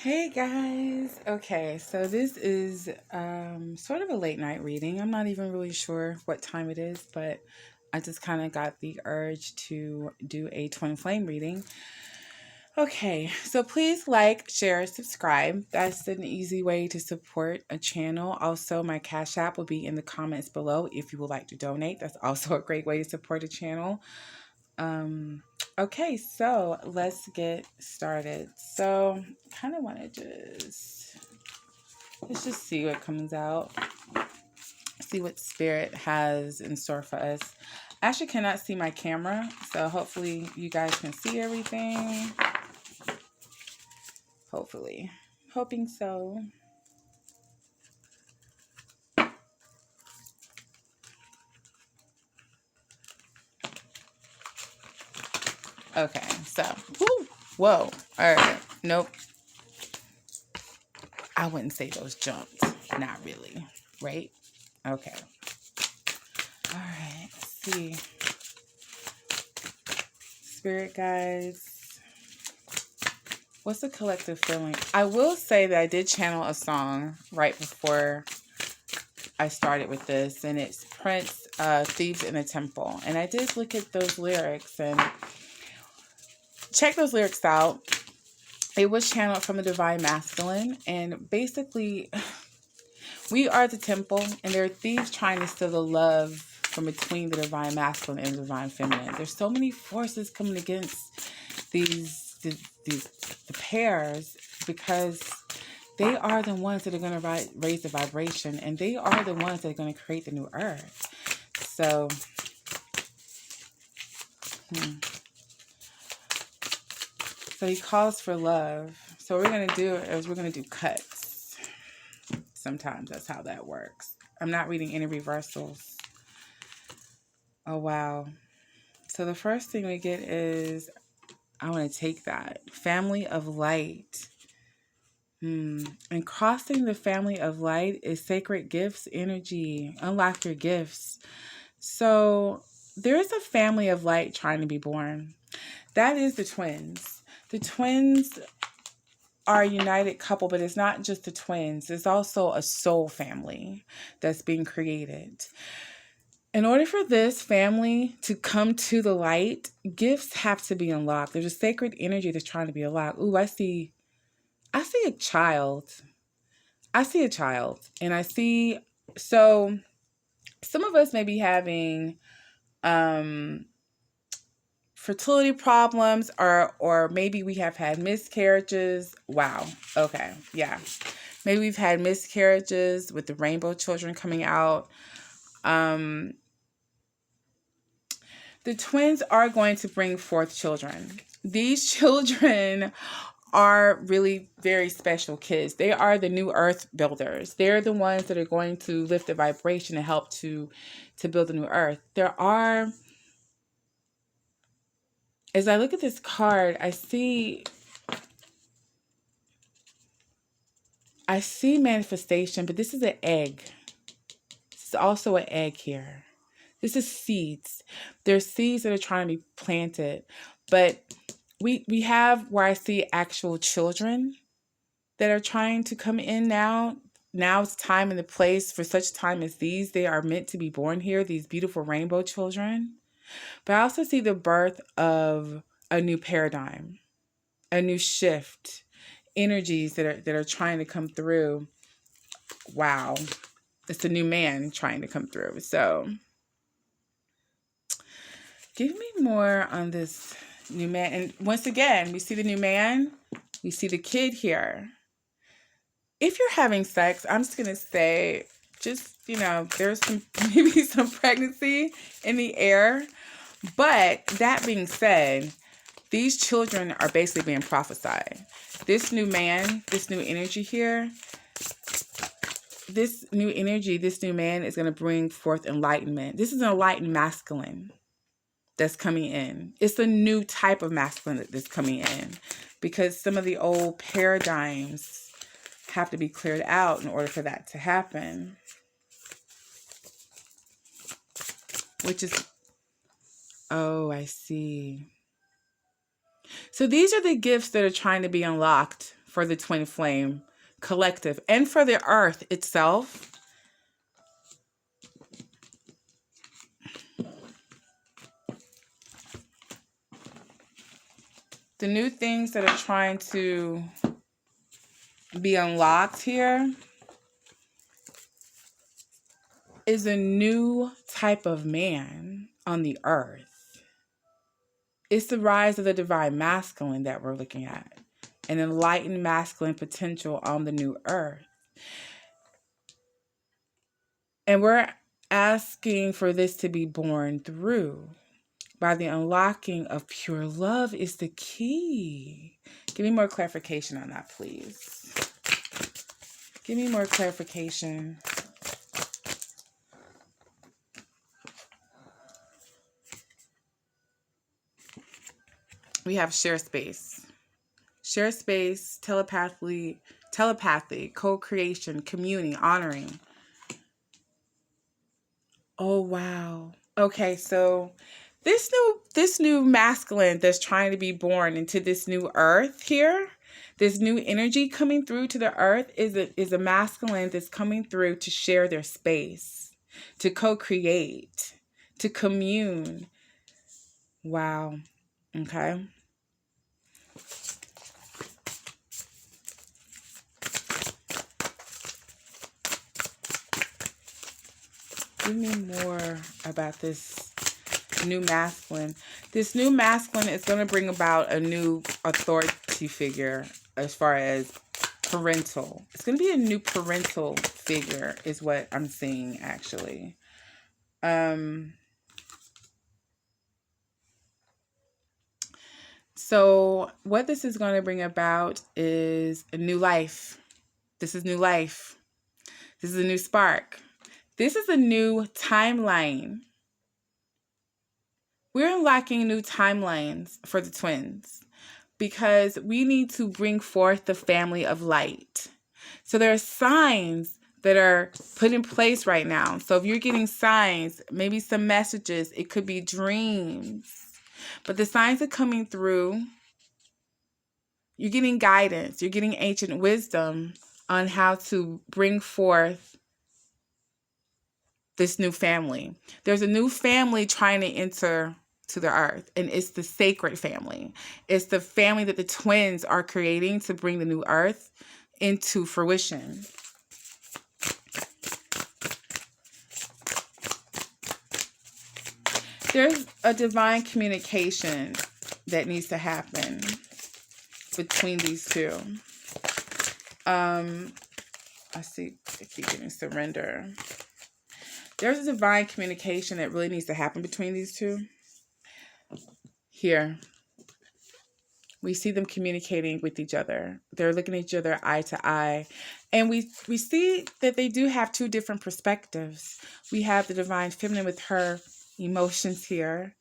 Hey guys. Okay, so this is sort of a late night reading. I'm not even really sure what time it is, but I just kind of got the urge to do a twin flame reading. Okay, so please like, share, subscribe. That's an easy way to support a channel. Also, my Cash App will be in the comments below if you would like to donate. That's also a great way to support a channel. Um, okay, so let's get started. So, kind of want to let's just see what comes out. See what spirit has in store for us. I actually cannot see my camera, so hopefully you guys can see everything. Hopefully. Hoping so. Okay, so, whoa. All right, nope. I wouldn't say those jumped. Not really, right? Okay. All right, let's see. Spirit guides. What's the collective feeling? I will say that I did channel a song right before I started with this, and it's Prince, Thieves in the Temple. And I did look at those lyrics and check those lyrics out. It was channeled from the Divine Masculine, and basically, we are the temple, and there are thieves trying to steal the love from between the Divine Masculine and the Divine Feminine. There's so many forces coming against the pairs because they are the ones that are going to raise the vibration, and they are the ones that are going to create the new earth. So, so he calls for love. So what we're going to do is we're going to do cuts. Sometimes that's how that works. I'm not reading any reversals. Oh, wow. So the first thing we get is, I want to take that. Family of light. And crossing the family of light is sacred gifts energy. Unlock your gifts. So there is a family of light trying to be born. That is the twins. The twins are a united couple, but it's not just the twins. It's also a soul family that's being created. In order for this family to come to the light, gifts have to be unlocked. There's a sacred energy that's trying to be unlocked. Ooh, I see a child. I see a child. And I see, so some of us may be having fertility problems, or maybe we have had miscarriages. Wow. Okay. Yeah. Maybe we've had miscarriages with the rainbow children coming out. The twins are going to bring forth children. These children are really very special kids. They are the new earth builders. They're the ones that are going to lift the vibration and help to build a new earth. There are, as I look at this card, I see manifestation, but this is an egg. This is also an egg here. This is seeds. There's seeds that are trying to be planted, but we have where I see actual children that are trying to come in now. Now it's time and the place for such time as these. They are meant to be born here, these beautiful rainbow children. But I also see the birth of a new paradigm, a new shift, energies that are trying to come through. Wow. It's a new man trying to come through. So give me more on this new man. And once again, we see the new man. We see the kid here. If you're having sex, I'm just going to say, there's maybe some pregnancy in the air. But that being said, these children are basically being prophesied. This new man, this new energy here, this new energy, this new man is going to bring forth enlightenment. This is an enlightened masculine that's coming in. It's a new type of masculine that's coming in because some of the old paradigms have to be cleared out in order for that to happen. Which is, oh, I see. So these are the gifts that are trying to be unlocked for the twin flame collective and for the earth itself. The new things that are trying to be unlocked here is a new type of man on the earth. It's the rise of the divine masculine that we're looking at. An enlightened masculine potential on the new earth. And we're asking for this to be born through by the unlocking of pure love is the key. Give me more clarification on that, please. Give me more clarification. We have share space. Share space, telepathy, co-creation, communing, honoring. Oh, wow. Okay, so this new masculine that's trying to be born into this new earth here, this new energy coming through to the earth is a masculine that's coming through to share their space, to co-create, to commune. Wow. Okay. Give me more about this new masculine. This new masculine is going to bring about a new authority figure as far as parental. It's going to be a new parental figure is what I'm seeing, actually. So what this is going to bring about is a new life. This is new life. This is a new spark. This is a new timeline. We're unlocking new timelines for the twins because we need to bring forth the family of light. So there are signs that are put in place right now. So if you're getting signs, maybe some messages, it could be dreams. But the signs are coming through. You're getting guidance. You're getting ancient wisdom on how to bring forth this new family. There's a new family trying to enter to the earth, and it's the sacred family. It's the family that the twins are creating to bring the new earth into fruition. There's a divine communication that needs to happen between these two. I see, I keep getting surrender. There's a divine communication that really needs to happen between these two. Here, we see them communicating with each other. They're looking at each other eye to eye. And we see that they do have two different perspectives. We have the divine feminine with her emotions here.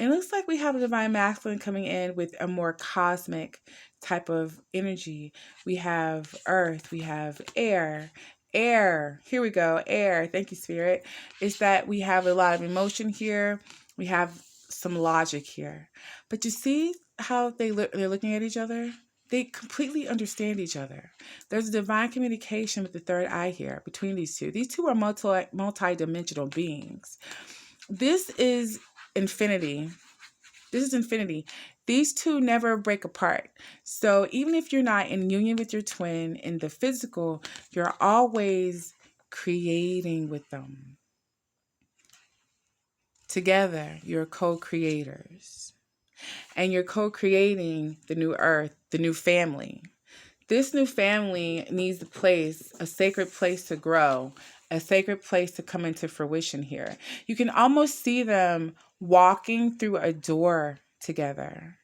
And it looks like we have a divine masculine coming in with a more cosmic type of energy. We have earth, we have air. Air, here we go, air, thank you, Spirit. It's that we have a lot of emotion here. We have some logic here. But you see how they're looking at each other? They completely understand each other. There's a divine communication with the third eye here between these two. These two are multi-dimensional beings. This is infinity. This is infinity. These two never break apart. So even if you're not in union with your twin in the physical, you're always creating with them. Together, you're co-creators. And you're co-creating the new earth, the new family. This new family needs a place, a sacred place to grow, a sacred place to come into fruition here. You can almost see them walking through a door together.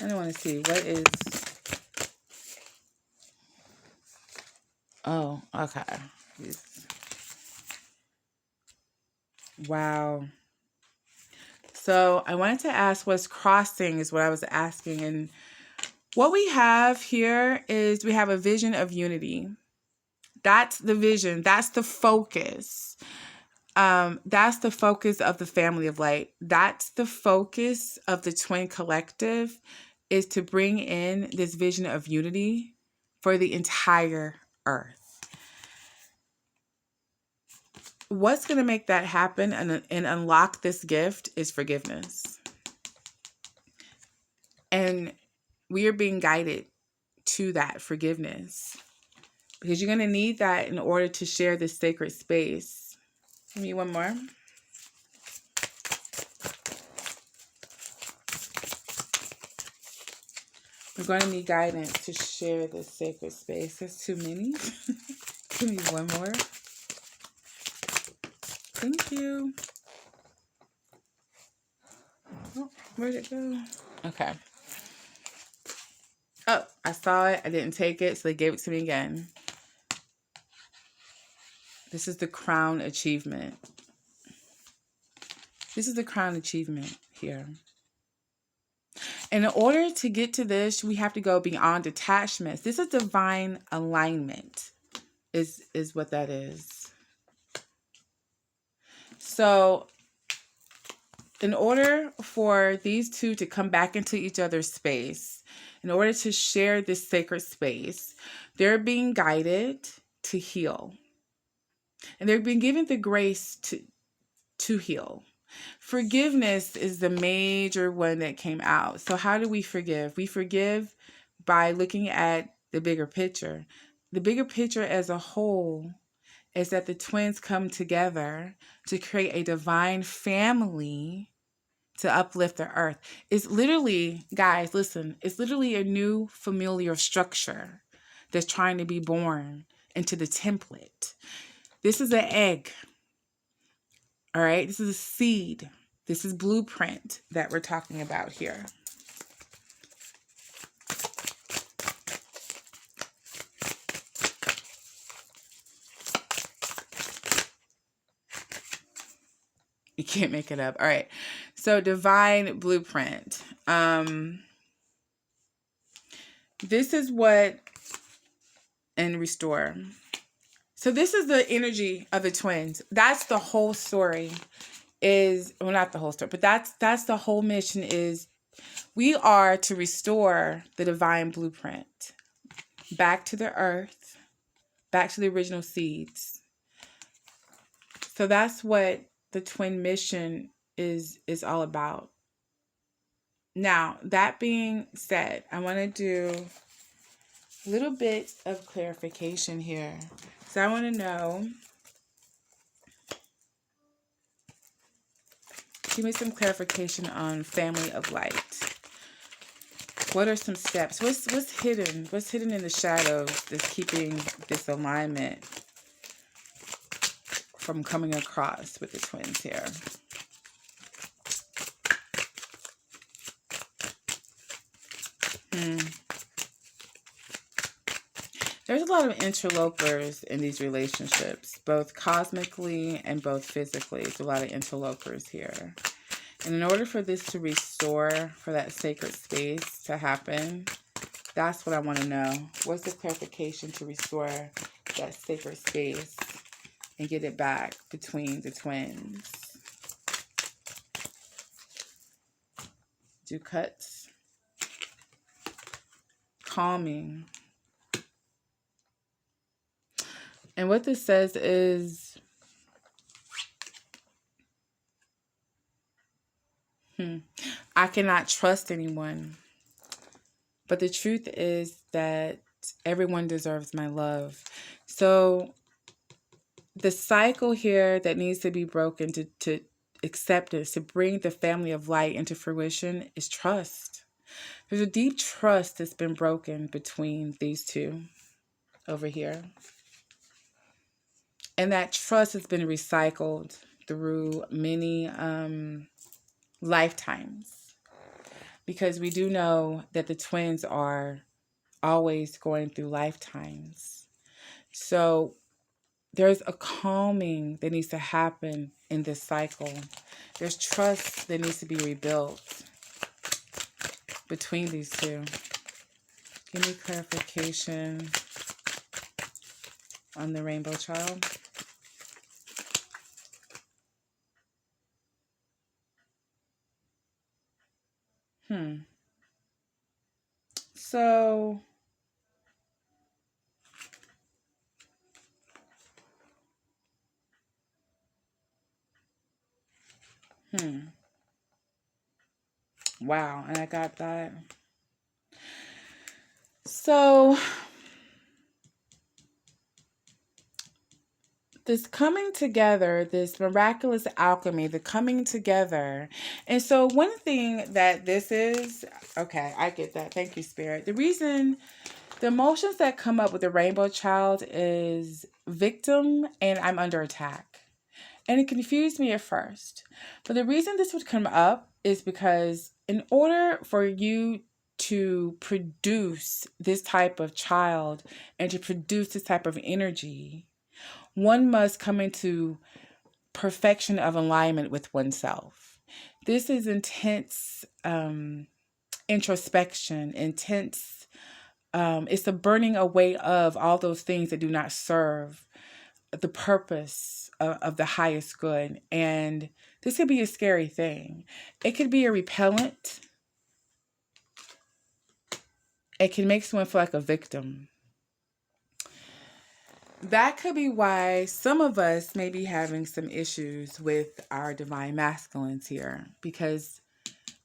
I don't want to see what is. Oh, okay. Wow. So I wanted to ask what's crossing is what I was asking. And what we have here is we have a vision of unity. That's the vision. That's the focus. That's the focus of the family of light. That's the focus of the twin collective, is to bring in this vision of unity for the entire earth. What's going to make that happen and unlock this gift is forgiveness. And we are being guided to that forgiveness, because you're going to need that in order to share this sacred space. Give me one more. We're going to need guidance to share this sacred space. There's too many. Give me one more. Thank you. Oh, where'd it go? Okay. Oh, I saw it. I didn't take it, so they gave it to me again. This is the crown achievement. This is the crown achievement here. And in order to get to this, we have to go beyond attachments. This is divine alignment, is what that is. So in order for these two to come back into each other's space, in order to share this sacred space, they're being guided to heal. And they're being given the grace to heal. Forgiveness is the major one that came out. So how do we forgive? We forgive by looking at the bigger picture. The bigger picture as a whole is that the twins come together to create a divine family to uplift the earth. It's literally, guys, listen, it's literally a new familiar structure that's trying to be born into the template. This is an egg. All right, this is a seed. This is blueprint that we're talking about here. You can't make it up. All right, so divine blueprint. This is what, and restore. So this is the energy of the twins. That's the whole story. Well, not the whole story, but that's the whole mission, is we are to restore the divine blueprint back to the earth, back to the original seeds. So that's what the twin mission is all about. Now, that being said, I want to do a little bit of clarification here. So I want to know, give me some clarification on family of light. What are some steps? What's hidden? What's hidden in the shadows that's keeping this alignment from coming across with the twins here? There's a lot of interlopers in these relationships, both cosmically and both physically. There's a lot of interlopers here. And in order for this to restore, for that sacred space to happen, that's what I want to know. What's the clarification to restore that sacred space and get it back between the twins? Do cuts. Calming. And what this says is, I cannot trust anyone. But the truth is that everyone deserves my love. So the cycle here that needs to be broken to acceptance, to bring the family of light into fruition, is trust. There's a deep trust that's been broken between these two over here. And that trust has been recycled through many lifetimes. Because we do know that the twins are always going through lifetimes. So there's a calming that needs to happen in this cycle. There's trust that needs to be rebuilt between these two. Give me clarification on the rainbow child. Hmm. So, hmm. Wow, and I got that. So, this coming together, this miraculous alchemy, the coming together. And so, one thing that this is, okay, I get that. Thank you, Spirit. The emotions that come up with the rainbow child is victim and I'm under attack. And it confused me at first. But the reason this would come up is because in order for you to produce this type of child and to produce this type of energy, one must come into perfection of alignment with oneself. This is intense introspection, intense. It's the burning away of all those things that do not serve the purpose of the highest good. And this could be a scary thing. It could be a repellent. It can make someone feel like a victim. That could be why some of us may be having some issues with our divine masculines here, because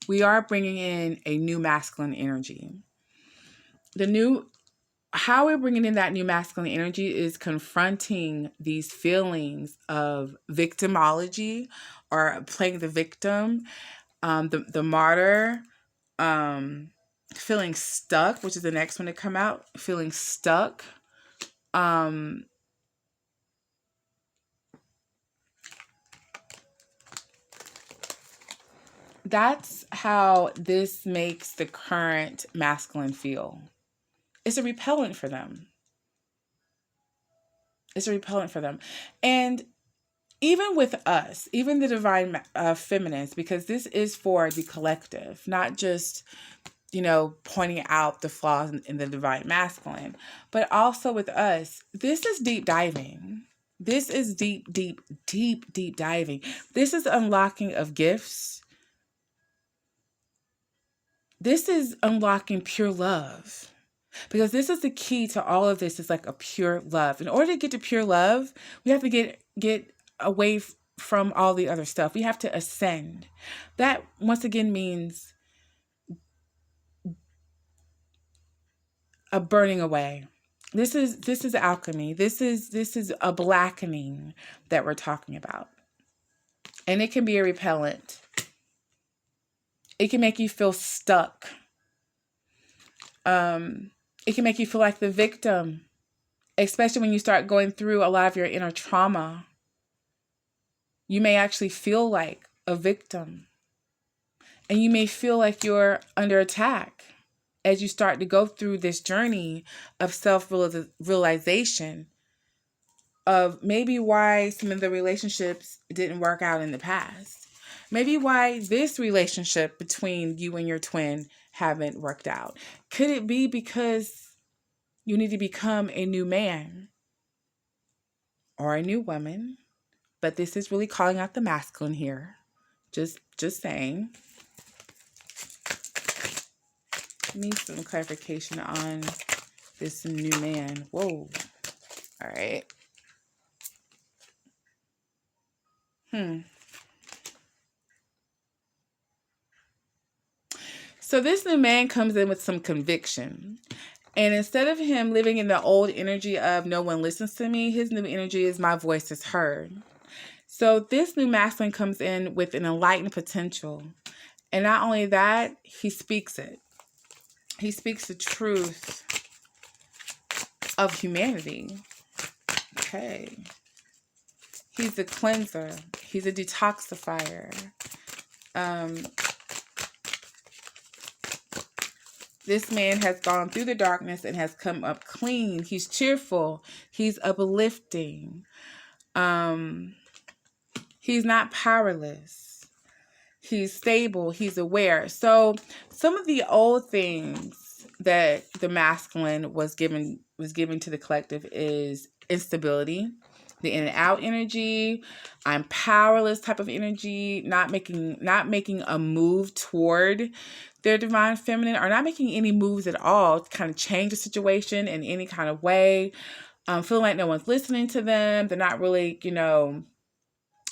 we are bringing in a new masculine energy. How we're bringing in that new masculine energy is confronting these feelings of victimology or playing the victim, the martyr, feeling stuck, which is the next one to come out, feeling stuck. That's how this makes the current masculine feel. It's a repellent for them. It's a repellent for them. And even with us, even the divine feminines, because this is for the collective, not just, pointing out the flaws in the divine masculine, but also with us, this is deep diving. This is deep, deep, deep, deep diving. This is unlocking of gifts. This is unlocking pure love. Because this is the key to all of this, is like a pure love. In order to get to pure love, we have to get away from all the other stuff. We have to ascend. That once again means a burning away. This is alchemy. This is a blackening that we're talking about. And it can be a repellent. It can make you feel stuck. It can make you feel like the victim, especially when you start going through a lot of your inner trauma. You may actually feel like a victim. And you may feel like you're under attack as you start to go through this journey of self-realization of maybe why some of the relationships didn't work out in the past. Maybe why this relationship between you and your twin haven't worked out. Could it be because you need to become a new man or a new woman? But this is really calling out the masculine here. Just saying. Need some clarification on this new man. Whoa. All right. So this new man comes in with some conviction. And instead of him living in the old energy of no one listens to me, his new energy is my voice is heard. So this new masculine comes in with an enlightened potential. And not only that, he speaks it. He speaks the truth of humanity. Okay. He's a cleanser. He's a detoxifier. This man has gone through the darkness and has come up clean. He's cheerful. He's uplifting. He's not powerless. He's stable. He's aware. So some of the old things that the masculine was given to the collective is instability. the in and out energy, I'm powerless type of energy, not making a move toward their divine feminine, or not making any moves at all to kind of change the situation in any kind of way. Feeling like no one's listening to them. They're not really,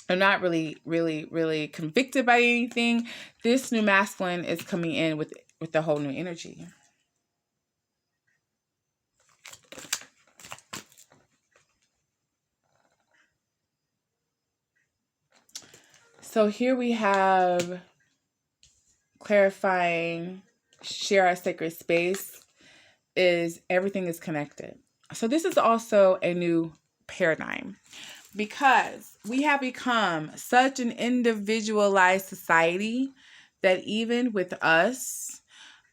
are not really convicted by anything. This new masculine is coming in with the whole new energy. So here we have clarifying, share our sacred space, is everything is connected. So this is also a new paradigm, because we have become such an individualized society that even with us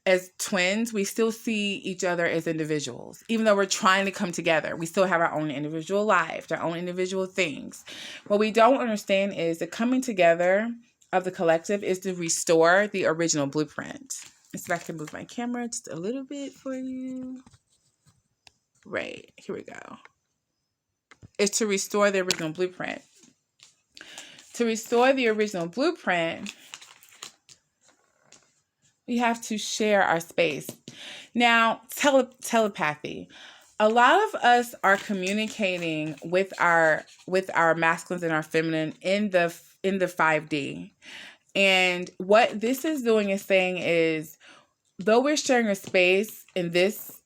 as twins, we still see each other as individuals. Even though we're trying to come together, we still have our own individual lives, our own individual things. What we don't understand is the coming together of the collective is to restore the original blueprint. So I can move my camera just a little bit for you. Right, here we go. It's to restore the original blueprint. To restore the original blueprint, we have to share our space. Now, telepathy. A lot of us are communicating with our masculines and our feminine in the 5D. And what this is doing is saying is, though we're sharing a space in this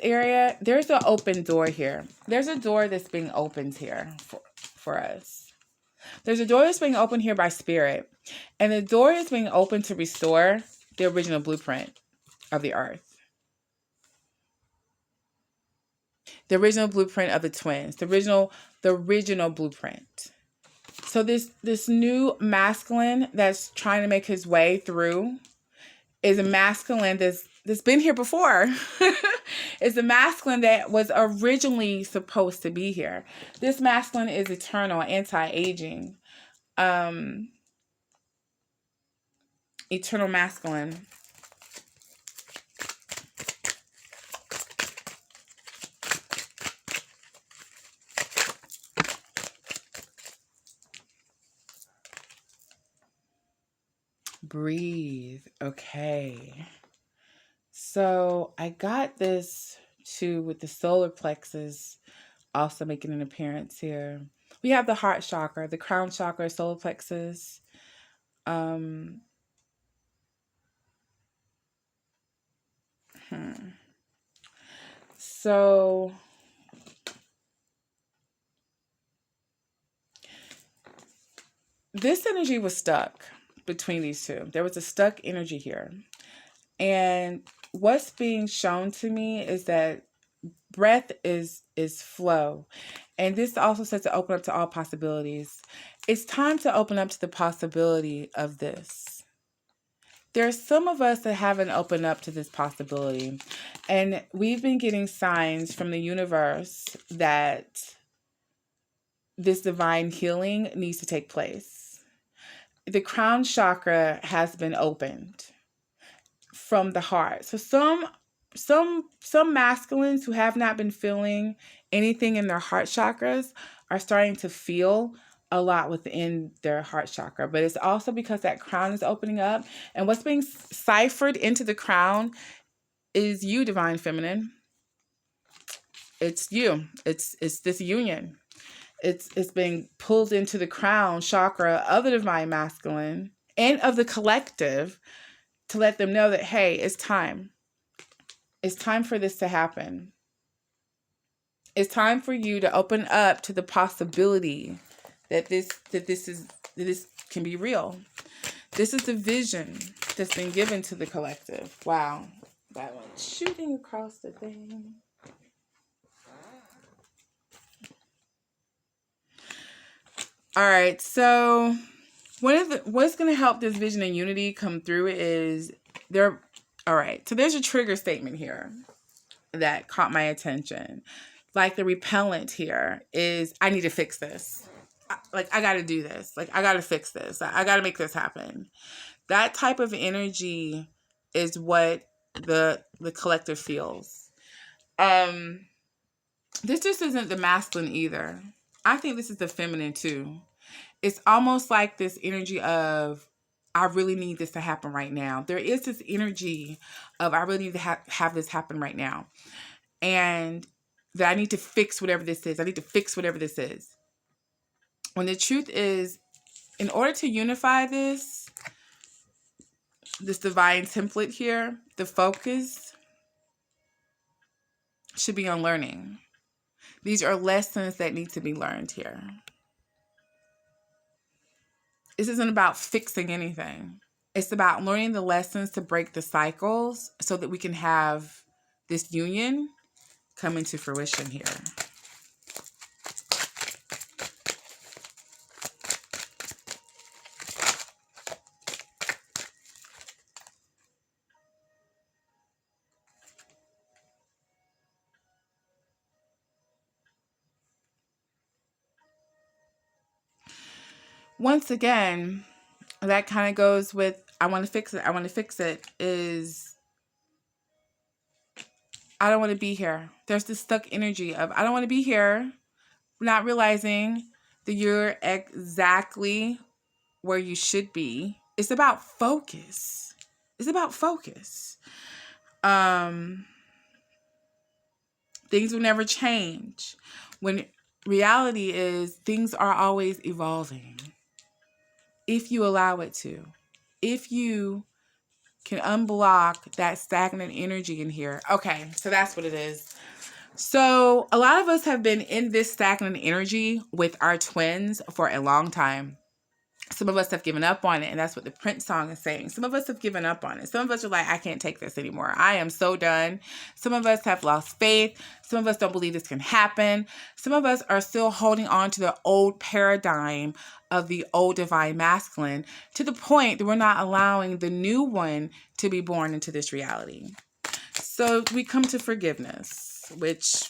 area, there's an open door here. There's a door that's being opened here for us. There's a door that's being opened here by spirit. And the door is being opened to restore the original blueprint of the earth. The original blueprint of the twins. The original blueprint. So this new masculine that's trying to make his way through is a masculine that's been here before. It's a masculine that was originally supposed to be here. This masculine is eternal, anti-aging. Eternal masculine. Breathe. Okay. So I got this too with the solar plexus also making an appearance here. We have the heart chakra, the crown chakra, solar plexus. So this energy was stuck between these two. There was a stuck energy here. And what's being shown to me is that breath is flow. And this also says to open up to all possibilities. It's time to open up to the possibility of this. There's some of us that haven't opened up to this possibility. And we've been getting signs from the universe that this divine healing needs to take place. The crown chakra has been opened from the heart. So some masculines who have not been feeling anything in their heart chakras are starting to feel a lot within their heart chakra. But it's also because that crown is opening up. And what's being ciphered into the crown is you, divine feminine. It's you. It's this union. It's being pulled into the crown chakra of the divine masculine and of the collective to let them know that, hey, it's time. It's time for this to happen. It's time for you to open up to the possibility that this can be real. This is the vision that's been given to the collective. Wow. That one's shooting across the thing. All right, so what's going to help this vision and unity come through is there. All right, so there's a trigger statement here that caught my attention. Like the repellent here is, I need to fix this. I got to do this. I got to fix this. I got to make this happen. That type of energy is what the collective feels. This just isn't the masculine either. I think this is the feminine too. It's almost like this energy of, I really need this to happen right now. There is this energy of, I really need to have this happen right now. And that I need to fix whatever this is. I need to fix whatever this is. When the truth is, in order to unify this divine template here, the focus should be on learning. These are lessons that need to be learned here. This isn't about fixing anything. It's about learning the lessons to break the cycles so that we can have this union come into fruition here. Once again, that kind of goes with, I want to fix it. I want to fix it is, I don't want to be here. There's this stuck energy of, I don't want to be here, not realizing that you're exactly where you should be. It's about focus. It's about focus. Things will never change. When reality is, things are always evolving. If you allow it to. If you can unblock that stagnant energy in here. Okay, so that's what it is. So a lot of us have been in this stagnant energy with our twins for a long time. Some of us have given up on it, and that's what the Prince song is saying. Some of us have given up on it. Some of us are like, I can't take this anymore. I am so done. Some of us have lost faith. Some of us don't believe this can happen. Some of us are still holding on to the old paradigm of the old divine masculine to the point that we're not allowing the new one to be born into this reality. So we come to forgiveness, which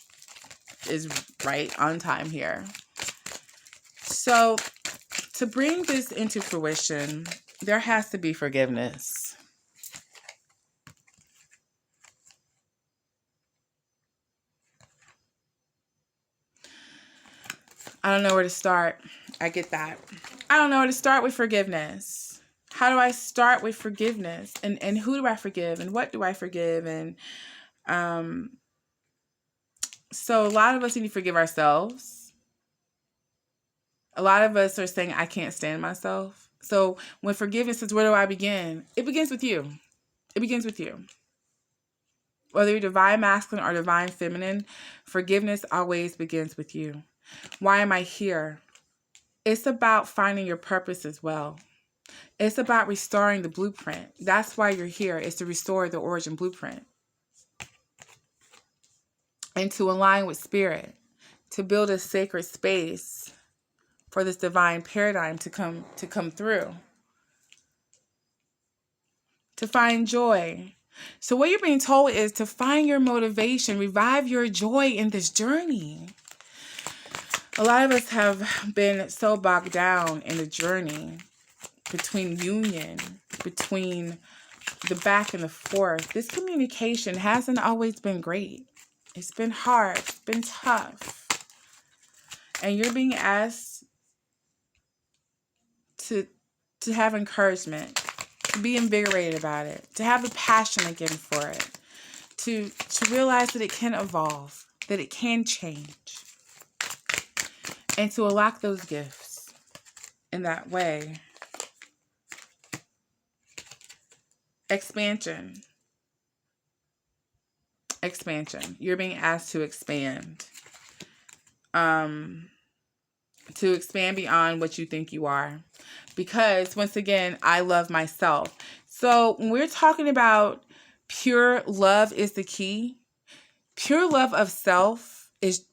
is right on time here. So to bring this into fruition, there has to be forgiveness. I don't know where to start. I get that. I don't know where to start with forgiveness. How do I start with forgiveness? And who do I forgive? And what do I forgive? And so a lot of us need to forgive ourselves. A lot of us are saying, I can't stand myself. So when forgiveness is, where do I begin? It begins with you. It begins with you. Whether you're divine masculine or divine feminine, forgiveness always begins with you. Why am I here? It's about finding your purpose as well. It's about restoring the blueprint. That's why you're here, is to restore the origin blueprint. And to align with spirit. To build a sacred space for this divine paradigm to come through. To find joy. So what you're being told is to find your motivation, revive your joy in this journey. A lot of us have been so bogged down in the journey between union, between the back and the forth. This communication hasn't always been great. It's been hard. It's been tough. And you're being asked to have encouragement, to be invigorated about it, to have a passion again for it, to realize that it can evolve, that it can change, and to unlock those gifts in that way. Expansion. You're being asked to expand. To expand beyond what you think you are. Because, once again, I love myself. So, when we're talking about pure love is the key, pure love of self is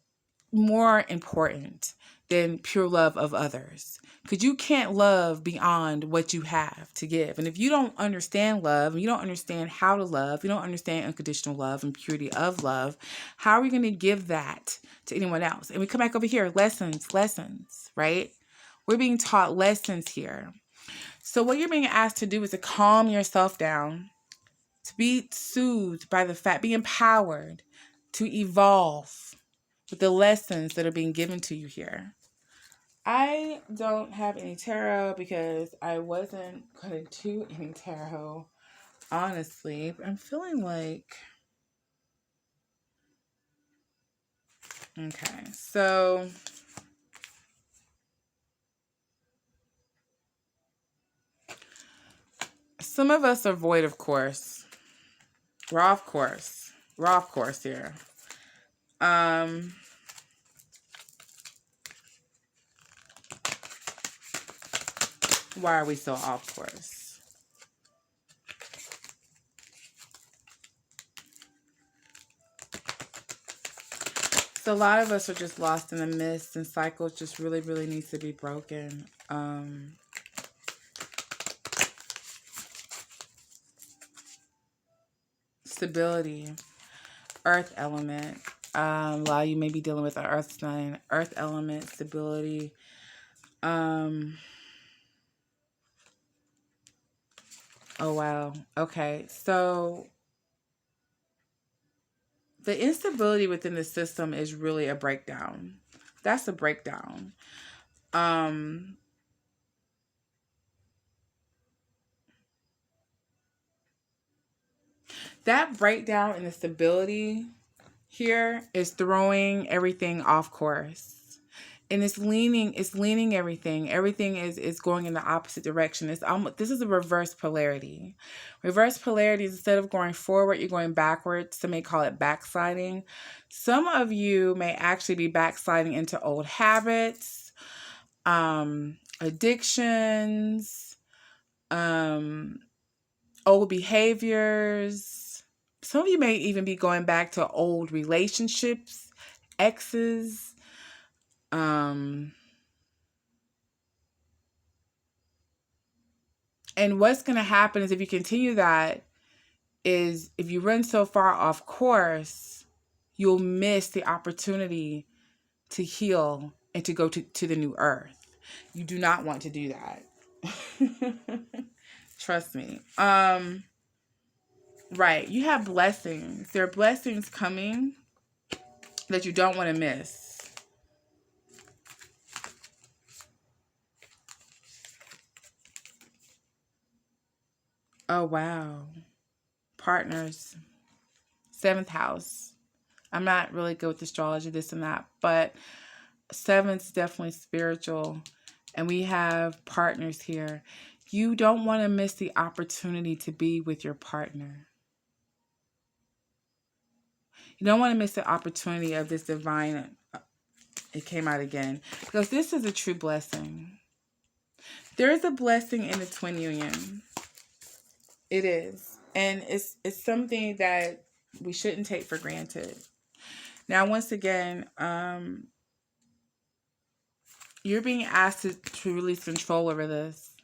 more important than pure love of others. Because you can't love beyond what you have to give. And if you don't understand love, and you don't understand how to love, you don't understand unconditional love and purity of love, how are we going to give that to anyone else? And we come back over here, lessons, right? We're being taught lessons here. So what you're being asked to do is to calm yourself down, to be soothed by the fact, be empowered to evolve with the lessons that are being given to you here. I don't have any tarot because I wasn't going to do any tarot, honestly. But I'm feeling like, okay, so some of us are void of course. We're off course. We're off course here. Um, why are we so off course? So a lot of us are just lost in the mist, and cycles just really, really needs to be broken. Stability, earth element. A lot of you may be dealing with an earth sign, earth element, stability. Oh wow. Okay. So the instability within the system is really a breakdown. That's a breakdown. That breakdown in the stability here is throwing everything off course. And it's leaning everything. Everything is going in the opposite direction. It's almost, this is a reverse polarity. Reverse polarity is instead of going forward, you're going backwards. Some may call it backsliding. Some of you may actually be backsliding into old habits, addictions, old behaviors. Some of you may even be going back to old relationships, exes. And what's going to happen is if you continue that, is if you run so far off course, you'll miss the opportunity to heal and to go to the new earth. You do not want to do that. Trust me. Right. You have blessings. There are blessings coming that you don't want to miss. Oh, wow. Partners. 7th house. I'm not really good with astrology, this and that, but 7th is definitely spiritual. And we have partners here. You don't want to miss the opportunity to be with your partner. You don't want to miss the opportunity of this divine, it came out again, because this is a true blessing. There is a blessing in the twin union. It is. And it's something that we shouldn't take for granted. Now, once again, you're being asked to release control over this.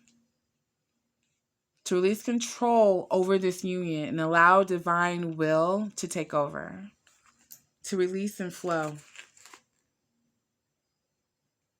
To release control over this union and allow divine will to take over. To release and flow.